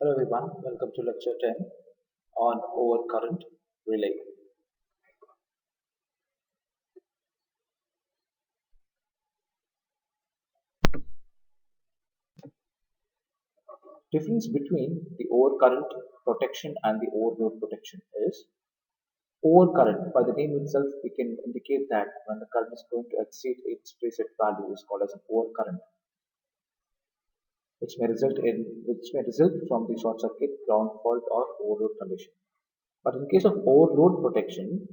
Hello everyone, welcome to lecture 10 on overcurrent relay. Difference between the overcurrent protection and the overload protection is overcurrent. By the name itself, we can indicate that when the current is going to exceed its preset value is called as an overcurrent, which may result from the short circuit, ground fault, or overload condition. But in case of overload protection,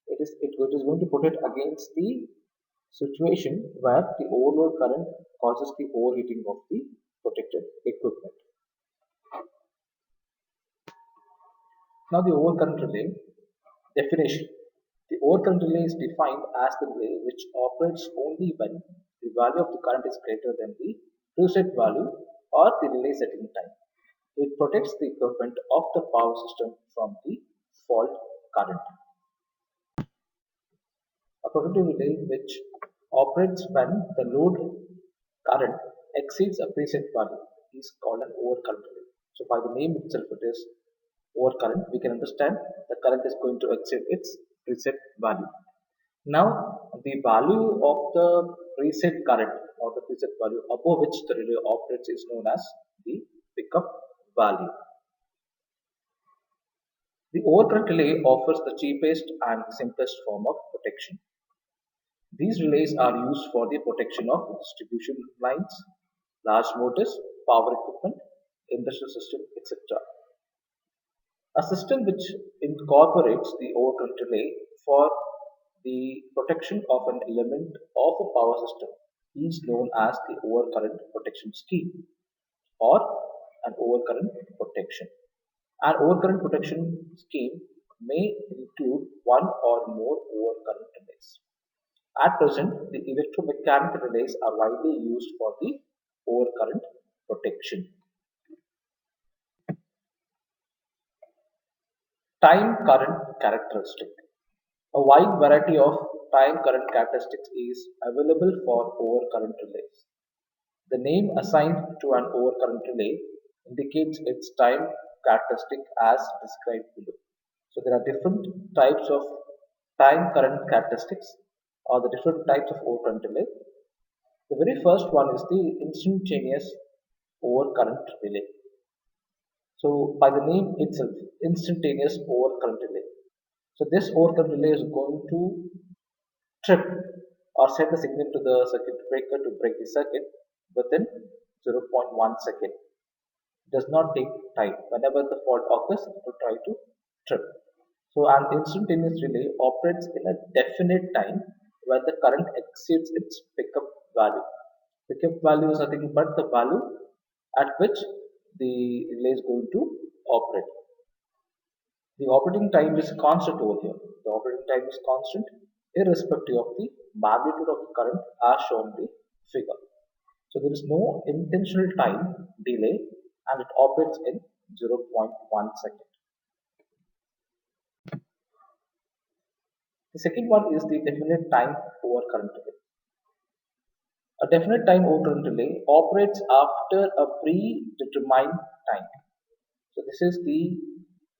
it is going to protect against the situation where the overload current causes the overheating of the protected equipment. Now the overcurrent relay definition. The overcurrent relay is defined as the relay which operates only when the value of the current is greater than the preset value or the relay setting time. It protects the equipment of the power system from the fault current. A protective relay which operates when the load current exceeds a preset value is called an overcurrent relay. So by the name itself it is overcurrent. We can understand the current is going to exceed its preset value. Now the value of the preset current or the preset value above which the relay operates is known as the pickup value. The overcurrent relay offers the cheapest and simplest form of protection. These relays are used for the protection of distribution lines, large motors, power equipment, industrial system, etc. A system which incorporates the overcurrent relay for the protection of an element of a power system is known as the overcurrent protection scheme or an overcurrent protection. An overcurrent protection scheme may include one or more overcurrent relays. At present, the electromechanical relays are widely used for the overcurrent protection. Time current characteristic. A wide variety of time current characteristics is available for overcurrent relays. The name assigned to an overcurrent relay indicates its time characteristic as described below. So there are different types of time current characteristics or the different types of overcurrent relay. The very first one is the instantaneous overcurrent relay. So by the name itself, instantaneous overcurrent relay. So this overcurrent relay is going to trip or send a signal to the circuit breaker to break the circuit within 0.1 second. It does not take time. Whenever the fault occurs, it will try to trip. So an instantaneous relay operates in a definite time when the current exceeds its pickup value. Pickup value is nothing but the value at which the relay is going to operate. The operating time is constant over here. The operating time is constant irrespective of the magnitude of the current as shown in the figure. So there is no intentional time delay and it operates in 0.1 second. The second one is the definite time over current delay. A definite time over current delay operates after a predetermined time. So this is the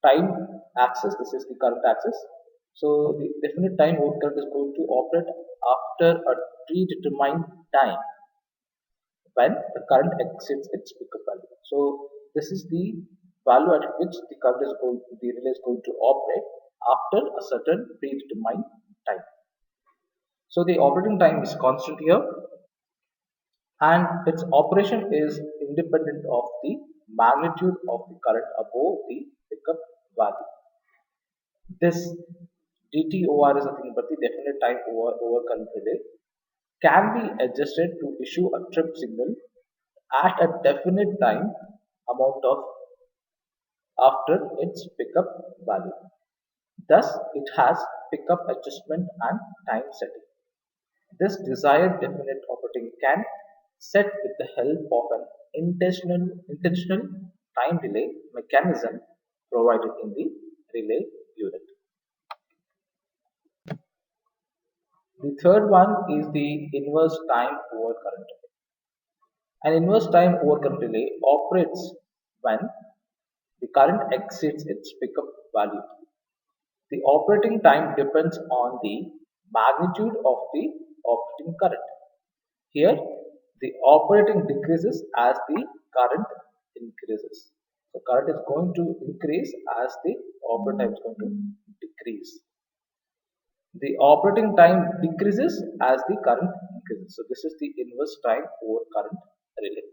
time axis, this is the current axis. So the definite time over current is going to operate after a predetermined time when the current exceeds its pickup value. So this is the value at which the relay is going to operate after a certain predetermined time. So the operating time is constant here and its operation is independent of the magnitude of the current above the pickup value. This DTOR is nothing but the definite time over current relay can be adjusted to issue a trip signal at a definite time amount of after its pickup value. Thus, it has pickup adjustment and time setting. This desired definite operating can set with the help of an intentional time delay mechanism provided in the relay unit. The third one is the inverse time over current relay. An inverse time over current relay operates when The current exceeds its pickup value. The operating time depends on the magnitude of the operating current. Here, the operating decreases as the current increases. So current is going to increase as the operating time is going to decrease. The operating time decreases as the current increases. So this is the inverse time over current relay.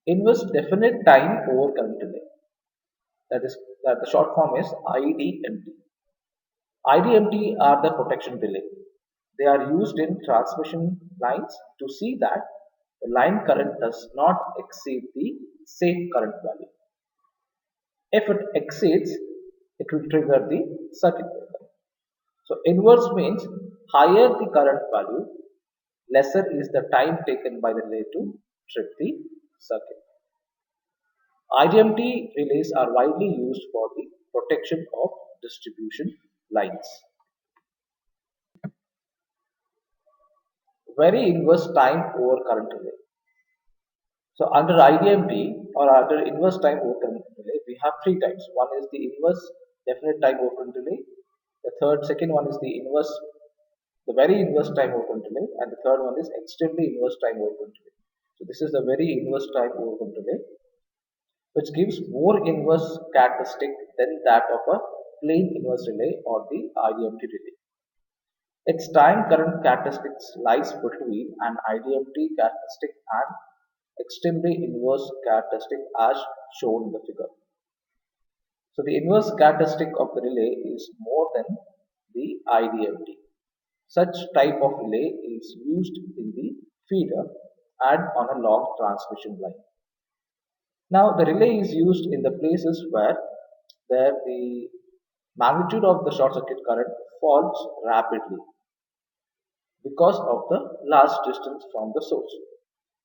Inverse definite time over current relay. That the short form is IDMT. IDMT are the protection relay. They are used in transmission lines to see that the line current does not exceed the safe current value. If it exceeds, it will trigger the circuit breaker. So inverse means higher the current value, lesser is the time taken by the relay to trip the circuit. IDMT relays are widely used for the protection of distribution lines. Very inverse time over current relay. So under IDMT or under inverse time over current relay, we have three types. One is the inverse definite time over current relay. Second one is the very inverse time over current relay, and the third one is extremely inverse time over current relay. So this is the very inverse time over current relay, which gives more inverse characteristic than that of a plain inverse relay or the IDMT relay. Its time current characteristics lies between an IDMT characteristic and extremely inverse characteristic as shown in the figure. So the inverse characteristic of the relay is more than the IDMT. Such type of relay is used in the feeder and on a long transmission line. Now the relay is used in the places where the magnitude of the short circuit current falls rapidly because of the large distance from the source.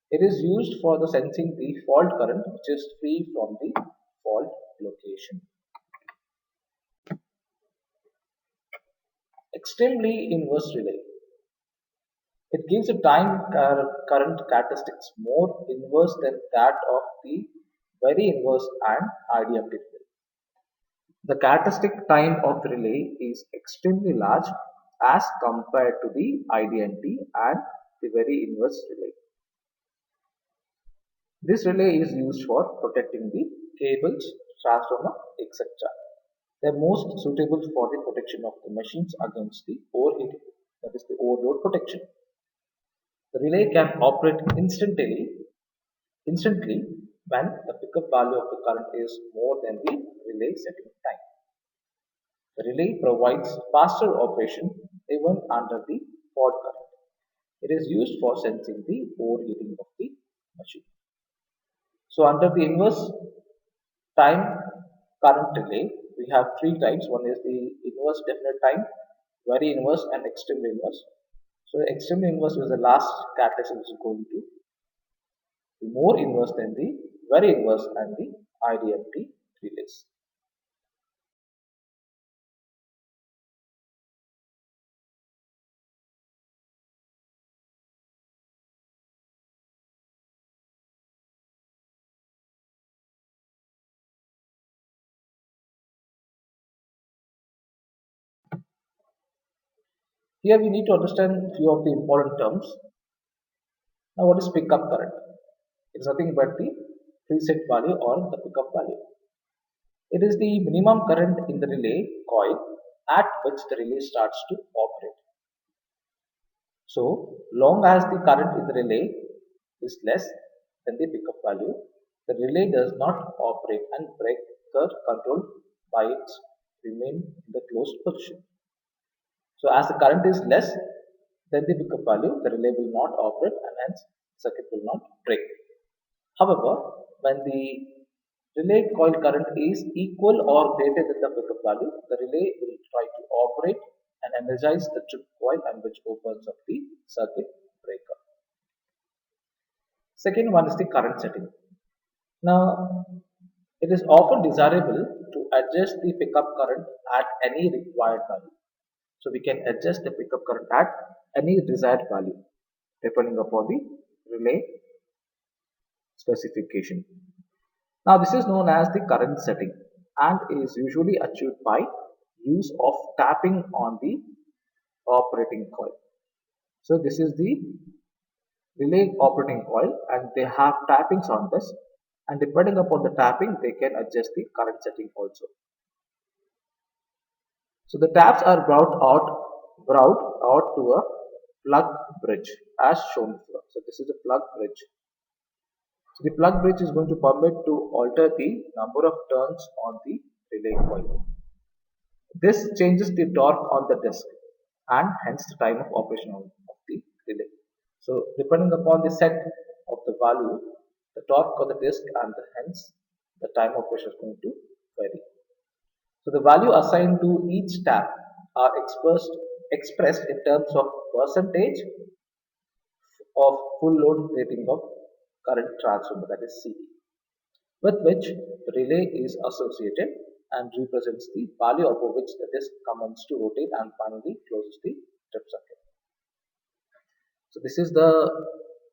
It is used for the sensing the fault current which is free from the fault location. Extremely inverse relay. It gives a time current characteristics more inverse than that of the very inverse and IDMT relay. The characteristic time of the relay is extremely large as compared to the IDMT and the very inverse relay. This relay is used for protecting the cables, transformer, etc. They are most suitable for the protection of the machines against the overheating, that is the overload protection. The relay can operate instantly when the pickup value of the current is more than the relay setting time. The relay provides faster operation even under the fault current. It is used for sensing the overheating of the machine. So under the inverse time current relay, we have three types. One is the inverse definite time, very inverse, and extremely inverse. So the extremely inverse is the last characteristic which is going to be more inverse than the very inverse and the IDMT relays. Here we need to understand a few of the important terms. Now what is pickup current? It's nothing but the preset value or the pickup value. It is the minimum current in the relay coil at which the relay starts to operate. So long as the current in the relay is less than the pickup value, the relay does not operate and breaker control by its remain in the closed position. So as the current is less than the pickup value, the relay will not operate and hence circuit will not break. However, when the relay coil current is equal or greater than the pickup value, the relay will try to operate and energize the trip coil and which opens up the circuit breaker. Second one is the current setting. Now, it is often desirable to adjust the pickup current at any required value. So we can adjust the pickup current at any desired value depending upon the relay specification. Now this is known as the current setting and is usually achieved by use of tapping on the operating coil. So this is the relay operating coil and they have tappings on this, and depending upon the tapping they can adjust the current setting also. So the taps are brought to a plug bridge as shown here. So this is a plug bridge. So the plug bridge is going to permit to alter the number of turns on the relay coil. This changes the torque on the disk and hence the time of operation of the relay. So depending upon the set of the value, the torque of the disk and hence the time of operation is going to vary. So the value assigned to each tap are expressed in terms of percentage of full load rating of current transformer, that is CT, with which the relay is associated and represents the value above which the disk commences to rotate and finally closes the trip circuit. So this is the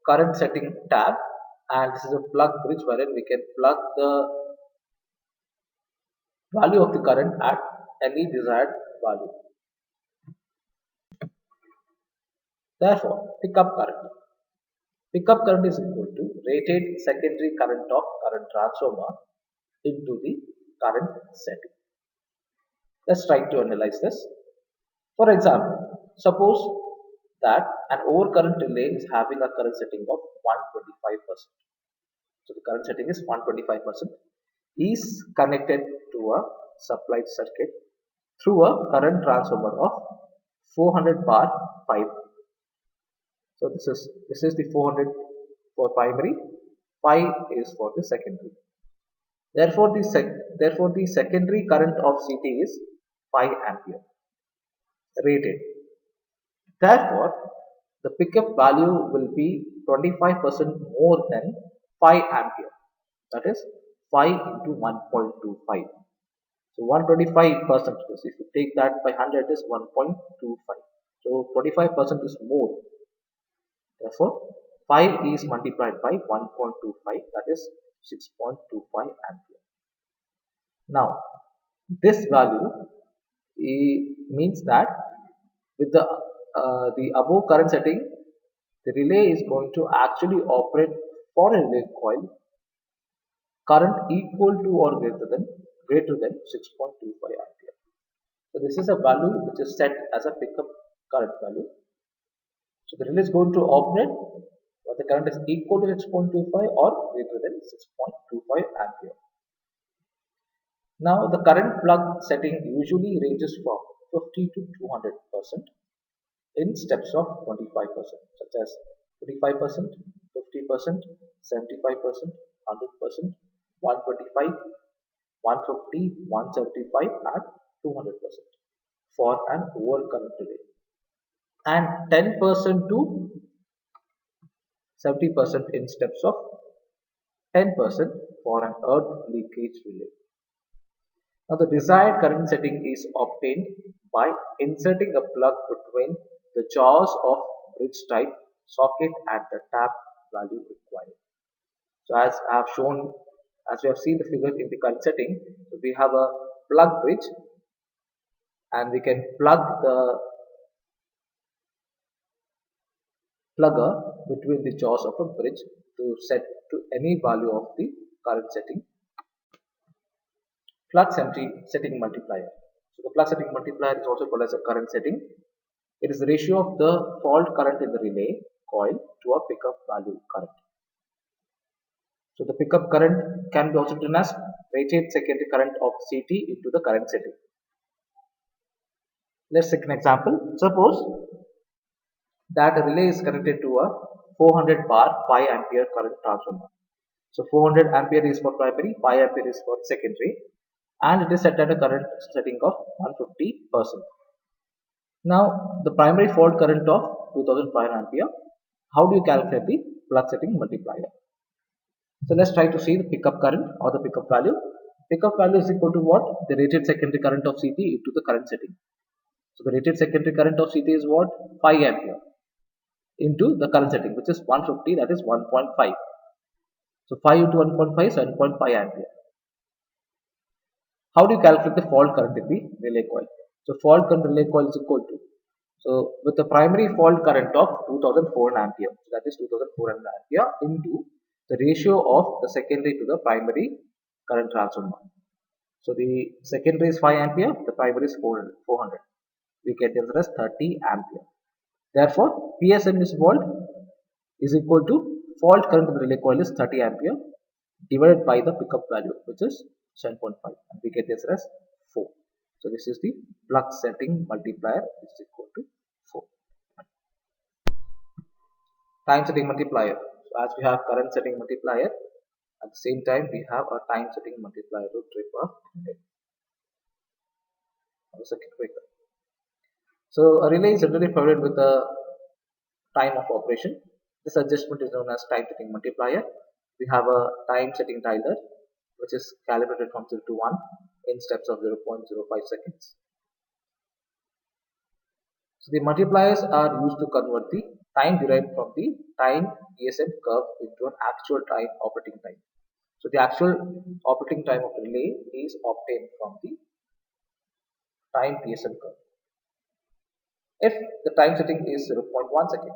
current setting tab and this is a plug bridge wherein we can plug the value of the current at any desired value. Therefore, pickup current. Pickup current is equal to rated secondary current of current transformer into the current setting. Let's try to analyze this. For example, suppose that an overcurrent relay is having a current setting of 125%. So the current setting is 125%, is connected to a supplied circuit through a current transformer of 400 bar 5. So this is the 400 for primary, 5 is for the secondary. Therefore the secondary current of CT is 5 ampere rated. Therefore, the pickup value will be 25% more than 5 ampere. That is 5 into 1.25. So 125%. If you take that by 100 is 1.25. So 25% is more. Therefore, 5 is multiplied by 1.25, that is 6.25 ampere. Now, this value means that with the above current setting, the relay is going to actually operate for a relay coil current equal to or greater than 6.25 ampere. So this is a value which is set as a pickup current value. So the relay is going to operate when the current is equal to 6.25 or greater than 6.25 ampere. Now the current plug setting usually ranges from 50 to 200% in steps of 25%, such as 25%, 50%, 75%, 100%, 125, 150, 175 and 200% for an overcurrent relay, and 10% to 70% in steps of 10% for an earth leakage relay. Now the desired current setting is obtained by inserting a plug between the jaws of bridge type socket and the tap value required. So as I have shown, as we have seen the figure in the current setting, so we have a plug bridge and we can plug the plugger between the jaws of a bridge to set to any value of the current setting. Plug setting multiplier. So the plug setting multiplier is also called as a current setting. It is the ratio of the fault current in the relay coil to a pickup value current. So the pickup current can be also written as rated secondary current of CT into the current setting. Let's take an example. Suppose that a relay is connected to a 400 bar 5 ampere current transformer. So 400 ampere is for primary, 5 ampere is for secondary, and it is set at a current setting of 150%. Now the primary fault current of 2005 ampere. How do you calculate the plug setting multiplier? So let's try to see the pickup current or the pickup value. Pickup value is equal to what? The rated secondary current of CT into the current setting. So the rated secondary current of CT is what? 5 ampere into the current setting, which is 150, that is 1.5. So 5 into 1.5 is 7.5 ampere. How do you calculate the fault current in the relay coil? So fault current relay coil is equal to, so with the primary fault current of 2400 ampere, so that is 2400 ampere into the ratio of the secondary to the primary current transformer. So the secondary is 5 ampere, the primary is 400. We get the answer as 30 ampere. Therefore, PSM is volt is equal to fault current in the relay coil is 30 ampere divided by the pickup value, which is 7.5, and we get the answer as 4. So this is the plug setting multiplier, which is equal to 4. Time setting multiplier. So as we have current setting multiplier, at the same time we have a time setting multiplier to trip a circuit breaker. So a relay is generally provided with a time of operation. This adjustment is known as time setting multiplier. We have a time setting dialer, which is calibrated from 0 to 1 in steps of 0.05 seconds. So the multipliers are used to convert the time derived from the time PSM curve into an actual time operating time. So the actual operating time of the relay is obtained from the time PSM curve. If the time setting is 0.1 second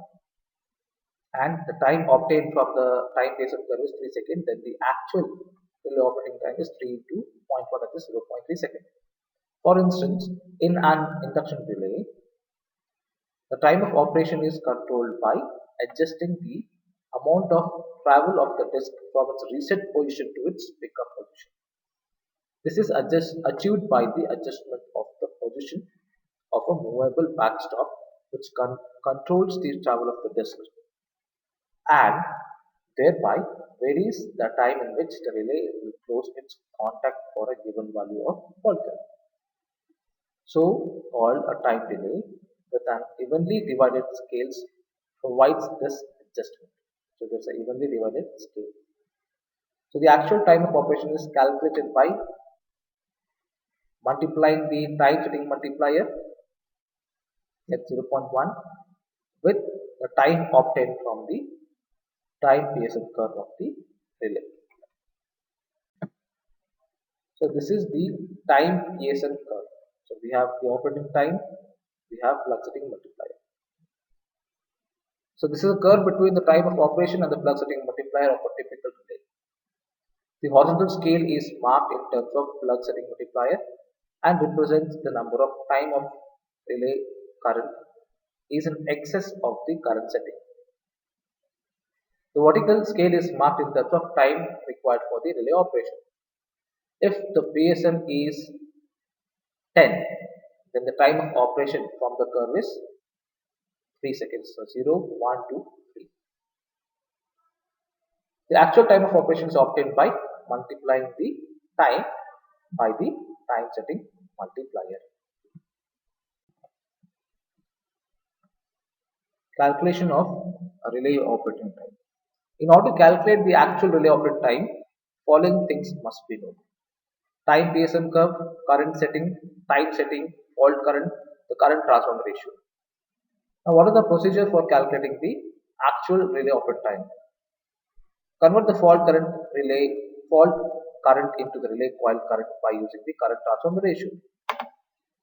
and the time obtained from the time PSM curve is 3 seconds, then the actual relay operating time is 3 into 0.1, that is 0.3 seconds. For instance, in an induction relay, the time of operation is controlled by adjusting the amount of travel of the disk from its reset position to its pickup position. This is achieved by the adjustment of the position of a movable backstop, which controls the travel of the disk and thereby varies the time in which the relay will close its contact for a given value of fault current. So called a time delay with an evenly divided scales provides this adjustment. So there's an evenly divided scale. So the actual time of operation is calculated by multiplying the time setting multiplier at 0.1 with the time obtained from the time PSM curve of the relay. So this is the time PSM curve. So we have the operating time, we have plug setting multiplier. So this is a curve between the time of operation and the plug setting multiplier of a typical relay. The horizontal scale is marked in terms of plug setting multiplier and represents the number of time of relay current is in excess of the current setting. The vertical scale is marked in terms of time required for the relay operation. If the PSM is 10, then the time of operation from the curve is 3 seconds. So 0, 1, 2, 3. The actual time of operation is obtained by multiplying the time by the time setting multiplier. Calculation of a relay operating time. In order to calculate the actual relay operating time, following things must be known. Time PSM curve, current setting, time setting, fault current, the current transformer ratio. Now what is the procedure for calculating the actual relay operating time? Convert the fault current into the relay coil current by using the current transformer ratio.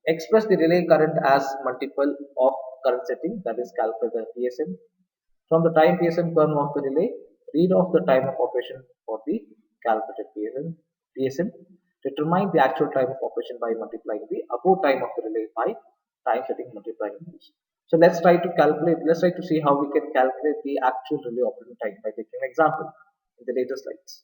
Express the relay current as multiple of current setting, that is calculate the PSM. From the time PSM curve of the relay, read off the time of operation for the calculated PSM. Determine the actual time of operation by multiplying the above time of the relay by time setting multiplying this. So let's try to see how we can calculate the actual relay operating time by taking an example in the later slides.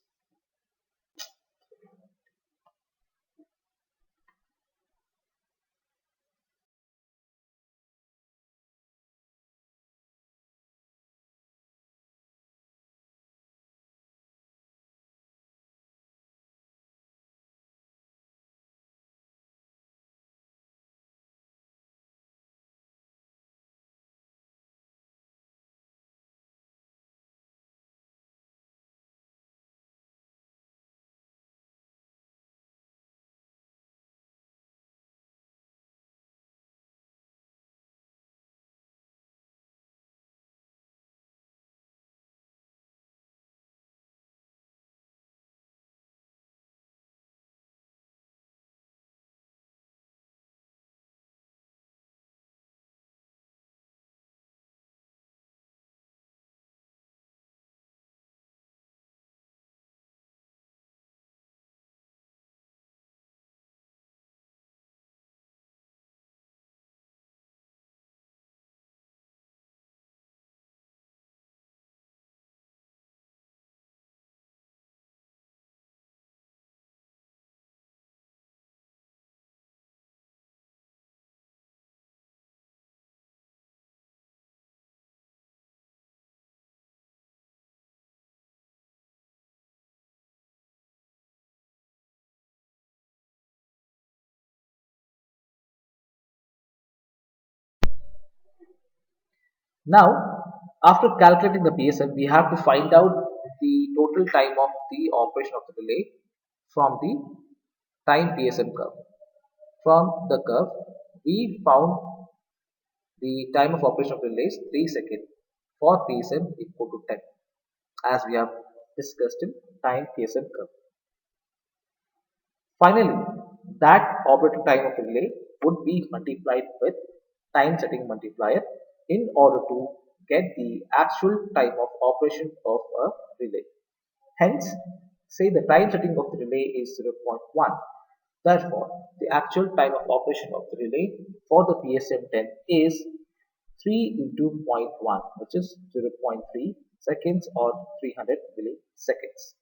Now, after calculating the PSM, we have to find out the total time of the operation of the relay from the time PSM curve. From the curve, we found the time of operation of the relay is 3 seconds for PSM equal to 10, as we have discussed in time PSM curve. Finally, that operating time of the relay would be multiplied with time setting multiplier in order to get the actual time of operation of a relay. Hence, say the time setting of the relay is 0.1. Therefore, the actual time of operation of the relay for the PSM10 is 3 into zero point 0.1, which is 0.3 seconds or 300 milliseconds.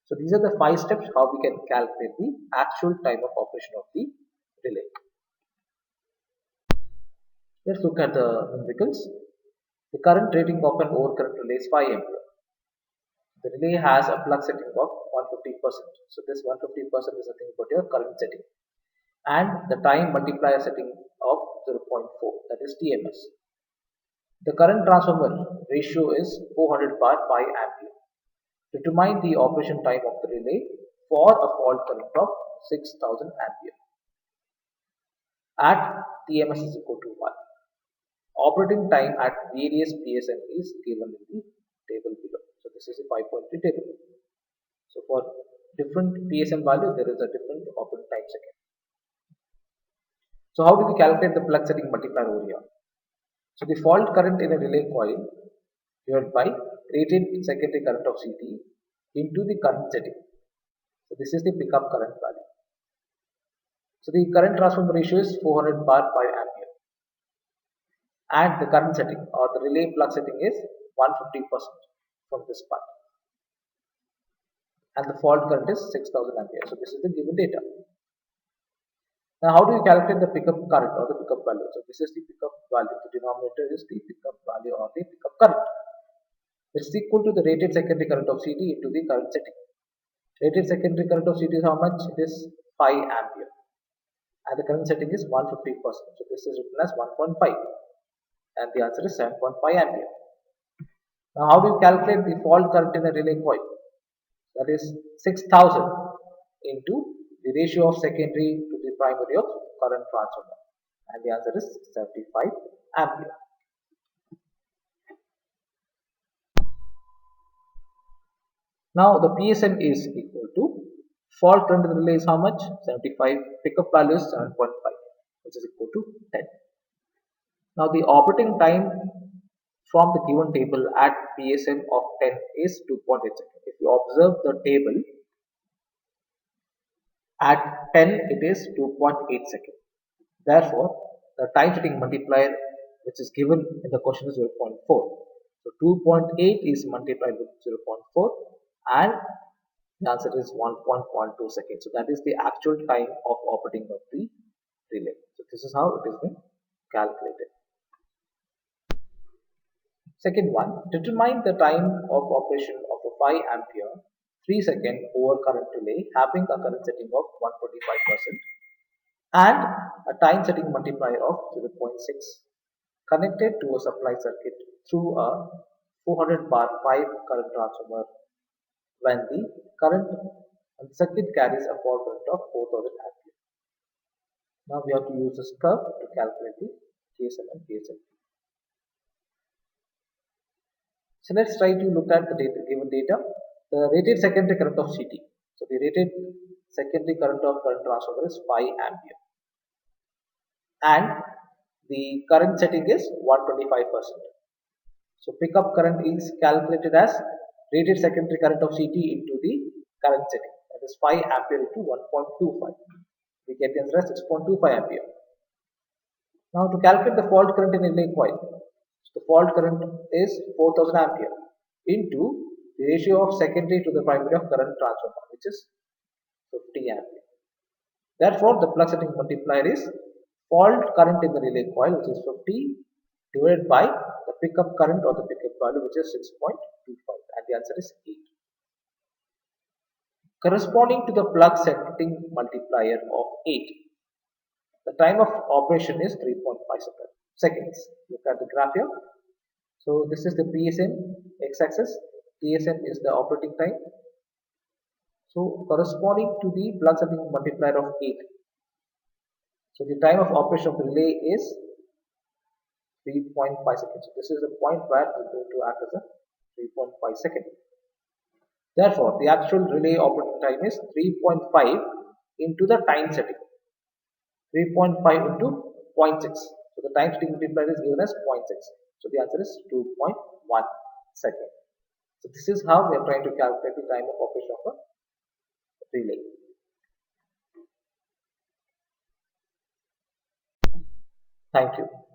So these are the 5 steps how we can calculate the actual time of operation of the relay. Let's look at the numericals. The current rating of an overcurrent relay is 5 ampere. The relay has a plug setting of 150%. So this 150% is nothing but your current setting. And the time multiplier setting of 0.4, that is TMS. The current transformer ratio is 400 bar 5 ampere. Determine the operation time of the relay for a fault current of 6000 ampere at TMS is equal to 1. Operating time at various PSM is given in the table below. So this is a 5.3 table. So for different PSM value, there is a different operating time second. So how do we calculate the plug setting multiplier over here? So the fault current in a relay coil divided by rated secondary current of CT into the current setting. So this is the pickup current value. So the current transformer ratio is 400 bar 5 ampere, and the current setting or the relay plug setting is 150% from this part, and the fault current is 6000 ampere. So this is the given data. Now how do you calculate the pickup current or the pickup value? So this is the pickup value. The denominator is the pickup value or the pickup current. It's equal to the rated secondary current of CT into the current setting. Rated secondary current of CT is how much? It is 5 ampere, and the current setting is 150%. So this is written as 1.5, and the answer is 7.5 ampere. Now how do you calculate the fault current in a relay coil? That is 6000 into the ratio of secondary to the primary of current transformer, and the answer is 75 ampere. Now the PSM is equal to fault current in the relay is how much? 75. Pickup value is 7.5, which is equal to 10. Now the operating time from the given table at PSM of 10 is 2.8 seconds. If you observe the table at 10, it is 2.8 seconds. Therefore, the time setting multiplier which is given in the question is 0.4. So 2.8 is multiplied with 0.4, and the answer is 1.12 seconds. So that is the actual time of operating of the relay. So this is how it is being calculated. Second one, determine the time of operation of a 5 ampere 3 second over current relay having a current setting of 125% and a time setting multiplier of 0.6 connected to a supply circuit through a 400 bar 5 current transformer when the current and circuit carries a fault current of 4000 ampere. Now we have to use this curve to calculate the KSM and PSM. So let's try to look at the given data. The rated secondary current of CT. So the rated secondary current of current transformer is 5 ampere, and the current setting is 125%. So pickup current is calculated as rated secondary current of CT into the current setting, that is 5 ampere into 1.25. We get the answer as 6.25 ampere. Now to calculate the fault current in a relay coil, so the fault current is 4000 ampere into the ratio of secondary to the primary of current transformer, which is 50 ampere. Therefore, the plug setting multiplier is fault current in the relay coil, which is 50 divided by the pickup current or the pickup value, which is 6.25, and the answer is 8. Corresponding to the plug setting multiplier of 8, the time of operation is 3.5 seconds. Look at the graph here. So this is the PSM x-axis, TSM is the operating time. So corresponding to the plug something multiplier of 8. So the time of operation of the relay is 3.5 seconds. So this is the point where it is going to act as a 3.5 second. Therefore, the actual relay operating time is 3.5 into the time setting. 3.5 into zero point 0.6. So the time setting multiplier is given as 0.6. So the answer is 2.1 second. So this is how we are trying to calculate the time of operation of a relay. Thank you.